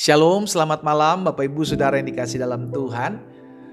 Shalom, selamat malam Bapak Ibu Saudara yang dikasih dalam Tuhan.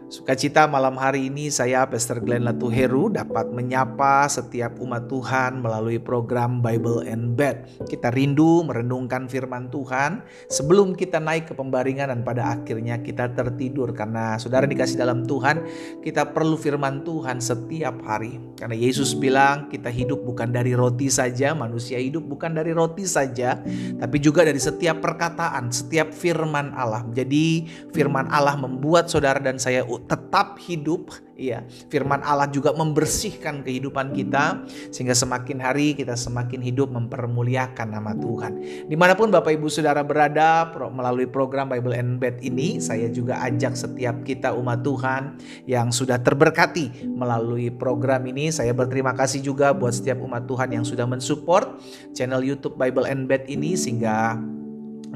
Sukacita malam hari ini saya Pastor Glenn Latuheru dapat menyapa setiap umat Tuhan melalui program Bible and Bed. Kita rindu merenungkan firman Tuhan sebelum kita naik ke pembaringan dan pada akhirnya kita tertidur. Karena saudara dikasih dalam Tuhan, kita perlu firman Tuhan setiap hari. Karena Yesus bilang kita hidup bukan dari roti saja, manusia hidup bukan dari roti saja, tapi juga dari setiap perkataan, setiap firman Allah. Jadi firman Allah membuat saudara dan saya tetap hidup, ya. Firman Allah juga membersihkan kehidupan kita sehingga semakin hari kita semakin hidup mempermuliakan nama Tuhan. Dimanapun Bapak Ibu Saudara berada, melalui program Bible and Bed ini, saya juga ajak setiap kita umat Tuhan yang sudah terberkati melalui program ini. Saya berterima kasih juga buat setiap umat Tuhan yang sudah mensupport channel YouTube Bible and Bed ini sehingga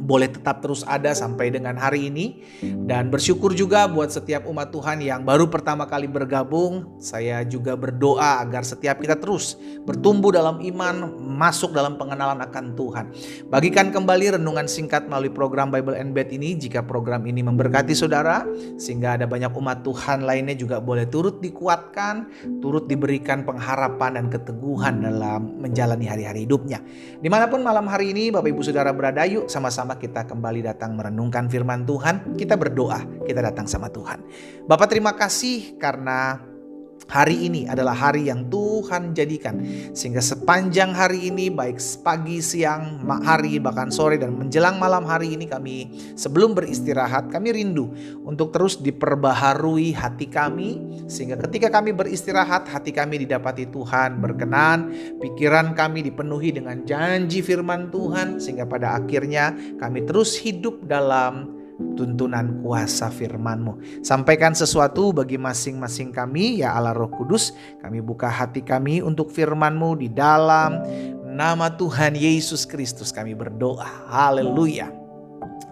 boleh tetap terus ada sampai dengan hari ini. Dan bersyukur juga buat setiap umat Tuhan yang baru pertama kali bergabung. Saya juga berdoa agar setiap kita terus bertumbuh dalam iman, masuk dalam pengenalan akan Tuhan. Bagikan kembali renungan singkat melalui program Bible and Bed ini jika program ini memberkati saudara, sehingga ada banyak umat Tuhan lainnya juga boleh turut dikuatkan, turut diberikan pengharapan dan keteguhan dalam menjalani hari-hari hidupnya. Dimanapun malam hari ini Bapak Ibu Saudara berada, yuk sama-sama kita kembali datang merenungkan firman Tuhan. Kita berdoa, kita datang sama Tuhan. Bapak, terima kasih karena hari ini adalah hari yang Tuhan jadikan sehingga sepanjang hari ini, baik pagi, siang, hari, bahkan sore dan menjelang malam hari ini, kami sebelum beristirahat, kami rindu untuk terus diperbaharui hati kami sehingga ketika kami beristirahat, hati kami didapati Tuhan berkenan, pikiran kami dipenuhi dengan janji firman Tuhan sehingga pada akhirnya kami terus hidup dalam tuntunan kuasa firman-Mu. Sampaikan sesuatu bagi masing-masing kami, ya Allah Roh Kudus. Kami buka hati kami untuk firman-Mu di dalam nama Tuhan Yesus Kristus kami berdoa. Haleluya.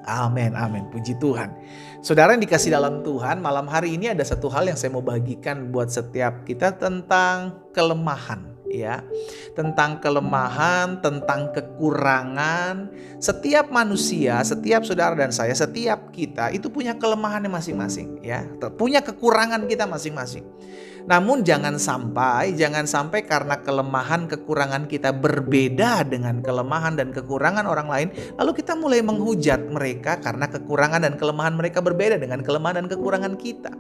Amin, amin. Puji Tuhan. Saudara yang dikasih dalam Tuhan, malam hari ini ada satu hal yang saya mau bagikan buat setiap kita tentang kelemahan. Ya, tentang kelemahan, tentang kekurangan. Setiap manusia, setiap saudara dan saya, setiap kita itu punya kelemahannya masing-masing, ya, punya kekurangan kita masing-masing. Namun jangan sampai karena kelemahan kekurangan kita berbeda dengan kelemahan dan kekurangan orang lain, lalu kita mulai menghujat mereka karena kekurangan dan kelemahan mereka berbeda dengan kelemahan dan kekurangan kita.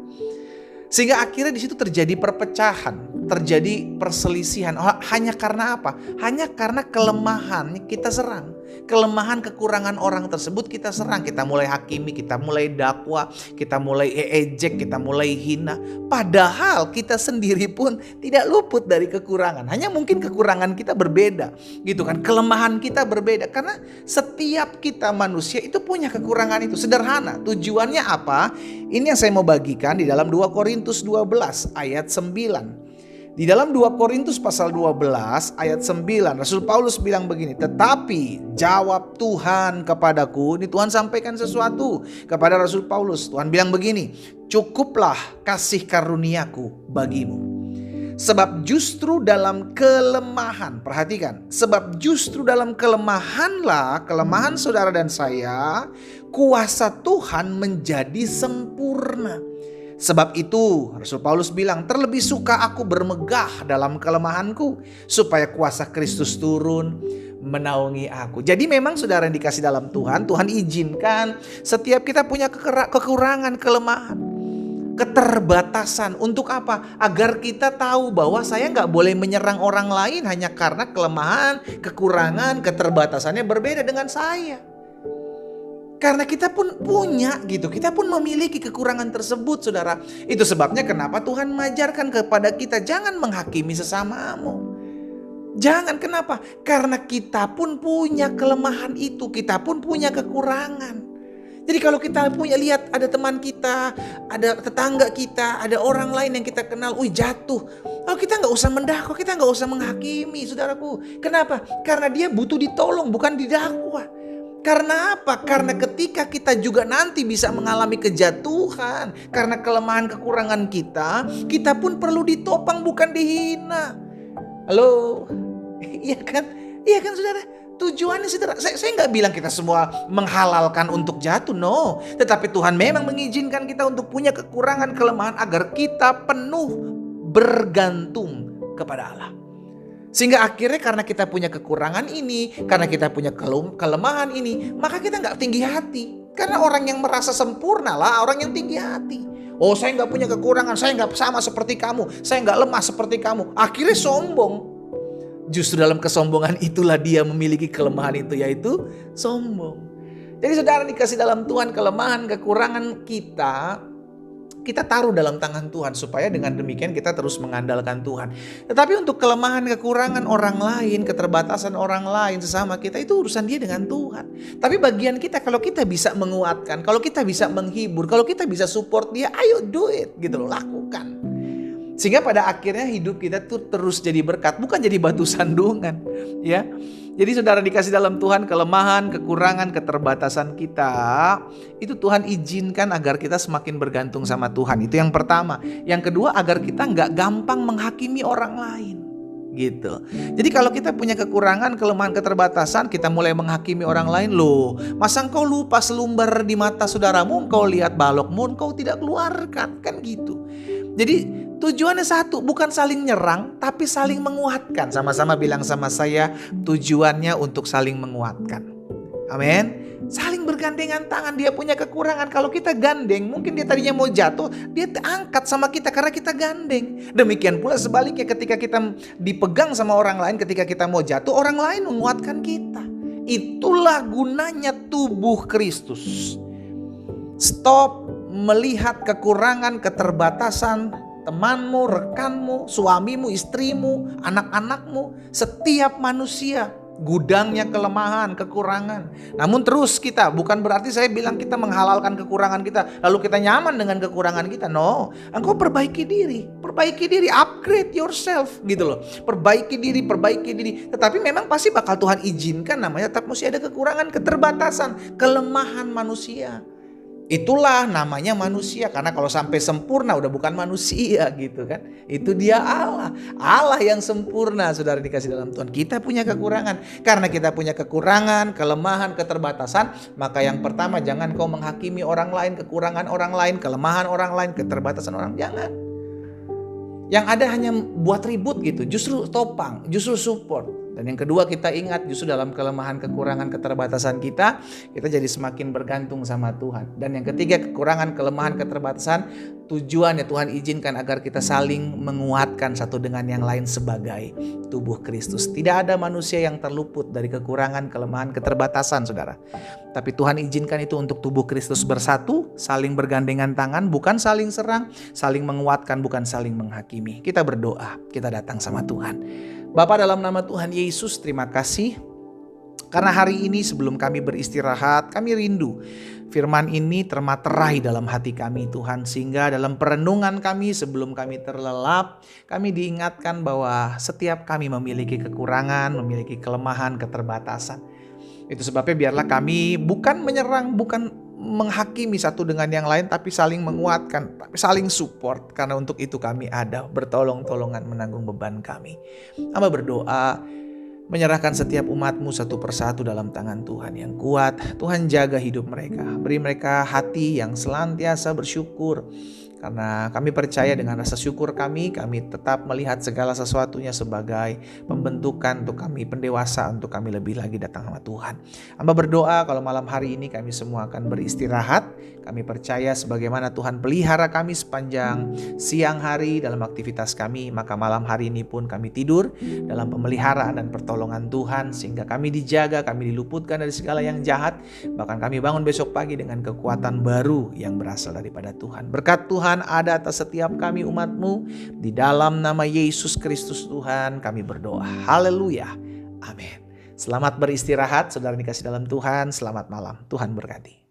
Sehingga akhirnya di situ terjadi perpecahan, terjadi perselisihan. Hanya karena apa? Hanya karena kelemahan kita serang. Kelemahan kekurangan orang tersebut kita serang. Kita mulai hakimi, kita mulai dakwa, kita mulai ejek, kita mulai hina. Padahal kita sendiri pun tidak luput dari kekurangan. Hanya mungkin kekurangan kita berbeda, gitu kan? Kelemahan kita berbeda karena setiap kita manusia itu punya kekurangan itu. Sederhana. Tujuannya apa? Ini yang saya mau bagikan di dalam 2 Korintus 12 ayat 9. Di dalam 2 Korintus pasal 12 ayat 9, Rasul Paulus bilang begini, "Tetapi jawab Tuhan kepadaku." Ini Tuhan sampaikan sesuatu kepada Rasul Paulus. Tuhan bilang begini, "Cukuplah kasih karuniaku bagimu. Sebab justru dalam kelemahan," perhatikan, "sebab justru dalam kelemahanlah," kelemahan saudara dan saya, "kuasa Tuhan menjadi sempurna." Sebab itu Rasul Paulus bilang, "Terlebih suka aku bermegah dalam kelemahanku, supaya kuasa Kristus turun menaungi aku." Jadi memang saudara yang dikasih dalam Tuhan, Tuhan izinkan setiap kita punya kekurangan, kelemahan, keterbatasan. Untuk apa? Agar kita tahu bahwa saya gak boleh menyerang orang lain hanya karena kelemahan, kekurangan, keterbatasannya berbeda dengan saya. Karena kita pun punya gitu, kita pun memiliki kekurangan tersebut, saudara. Itu sebabnya kenapa Tuhan mengajarkan kepada kita, jangan menghakimi sesamamu. Jangan, kenapa? Karena kita pun punya kelemahan itu, kita pun punya kekurangan. Jadi kalau kita punya, lihat ada teman kita, ada tetangga kita, ada orang lain yang kita kenal, jatuh. Oh, kita gak usah mendakwa, kita gak usah menghakimi, saudaraku. Kenapa? Karena dia butuh ditolong, bukan didakwa. Karena apa? Karena ketika kita juga nanti bisa mengalami kejatuhan karena kelemahan kekurangan kita, kita pun perlu ditopang bukan dihina. Halo? Iya kan? Iya kan saudara? Tujuannya sederhana. Saya nggak bilang kita semua menghalalkan untuk jatuh, no. Tetapi Tuhan memang mengizinkan kita untuk punya kekurangan, kelemahan agar kita penuh bergantung kepada Allah. Sehingga akhirnya karena kita punya kekurangan ini, karena kita punya kelemahan ini, maka kita nggak tinggi hati. Karena orang yang merasa sempurna lah orang yang tinggi hati. Oh, saya nggak punya kekurangan, saya nggak sama seperti kamu, saya nggak lemah seperti kamu. Akhirnya sombong. Justru dalam kesombongan itulah dia memiliki kelemahan itu, yaitu sombong. Jadi saudara dikasih dalam Tuhan, kelemahan, kekurangan kita taruh dalam tangan Tuhan supaya dengan demikian kita terus mengandalkan Tuhan. Tetapi untuk kelemahan, kekurangan orang lain, keterbatasan orang lain sesama kita, itu urusan dia dengan Tuhan. Tapi bagian kita, kalau kita bisa menguatkan, kalau kita bisa menghibur, kalau kita bisa support dia, ayo do it gitu loh, lakukan. Sehingga pada akhirnya hidup kita tuh terus jadi berkat, bukan jadi batu sandungan, ya. Jadi saudara dikasih dalam Tuhan, kelemahan, kekurangan, keterbatasan kita, itu Tuhan izinkan agar kita semakin bergantung sama Tuhan. Itu yang pertama. Yang kedua, agar kita nggak gampang menghakimi orang lain. Gitu. Jadi kalau kita punya kekurangan, kelemahan, keterbatasan, kita mulai menghakimi orang lain, loh, masa engkau lupa selumbar di mata saudaramu, engkau lihat balokmu, engkau tidak keluarkan, kan gitu. Jadi tujuannya satu, bukan saling nyerang, tapi saling menguatkan. Sama-sama bilang sama saya, tujuannya untuk saling menguatkan. Amin. Saling bergandengan tangan. Dia punya kekurangan, kalau kita gandeng, mungkin dia tadinya mau jatuh, dia angkat sama kita karena kita gandeng. Demikian pula sebaliknya, ketika kita dipegang sama orang lain, ketika kita mau jatuh, orang lain menguatkan kita. Itulah gunanya tubuh Kristus. Stop melihat kekurangan, keterbatasan temanmu, rekanmu, suamimu, istrimu, anak-anakmu. Setiap manusia gudangnya kelemahan, kekurangan. Namun terus kita, bukan berarti saya bilang kita menghalalkan kekurangan kita lalu kita nyaman dengan kekurangan kita. No, engkau perbaiki diri, upgrade yourself gitu loh. Perbaiki diri. Tetapi memang pasti bakal Tuhan izinkan, namanya tetap mesti ada kekurangan, keterbatasan, kelemahan manusia. Itulah namanya manusia, karena kalau sampai sempurna udah bukan manusia gitu kan. Itu dia Allah. Allah yang sempurna, saudara dikasih dalam Tuhan. Kita punya kekurangan. Karena kita punya kekurangan, kelemahan, keterbatasan, maka yang pertama, jangan kau menghakimi orang lain, kekurangan orang lain, kelemahan orang lain, keterbatasan orang. Jangan. Yang ada hanya buat ribut gitu. Justru topang, justru support. Dan yang kedua, kita ingat justru dalam kelemahan, kekurangan, keterbatasan kita jadi semakin bergantung sama Tuhan. Dan yang ketiga, kekurangan, kelemahan, keterbatasan, tujuannya Tuhan izinkan agar kita saling menguatkan satu dengan yang lain sebagai tubuh Kristus. Tidak ada manusia yang terluput dari kekurangan, kelemahan, keterbatasan, saudara. Tapi Tuhan izinkan itu untuk tubuh Kristus bersatu, saling bergandengan tangan, bukan saling serang, saling menguatkan, bukan saling menghakimi. Kita berdoa, kita datang sama Tuhan. Bapa, dalam nama Tuhan Yesus, terima kasih karena hari ini sebelum kami beristirahat, kami rindu firman ini termaterai dalam hati kami Tuhan, sehingga dalam perenungan kami sebelum kami terlelap, kami diingatkan bahwa setiap kami memiliki kekurangan, memiliki kelemahan, keterbatasan. Itu sebabnya biarlah kami bukan menyerang, bukan menghakimi satu dengan yang lain, tapi saling menguatkan, tapi saling support. Karena untuk itu kami ada, bertolong-tolongan menanggung beban kami. Hamba berdoa, menyerahkan setiap umat-Mu satu persatu dalam tangan Tuhan yang kuat. Tuhan jaga hidup mereka, beri mereka hati yang senantiasa bersyukur. Karena kami percaya dengan rasa syukur kami tetap melihat segala sesuatunya sebagai pembentukan untuk kami, pendewasaan untuk kami lebih lagi datang sama Tuhan. Hamba berdoa kalau malam hari ini kami semua akan beristirahat. Kami percaya sebagaimana Tuhan pelihara kami sepanjang siang hari dalam aktivitas kami, maka malam hari ini pun kami tidur dalam pemeliharaan dan pertolongan Tuhan, sehingga kami dijaga, kami diluputkan dari segala yang jahat. Bahkan kami bangun besok pagi dengan kekuatan baru yang berasal daripada Tuhan. Berkat Tuhan ada atas setiap kami umat-Mu. Di dalam nama Yesus Kristus Tuhan kami berdoa. Haleluya. Amin. Selamat beristirahat, saudara dikasih dalam Tuhan. Selamat malam. Tuhan berkati.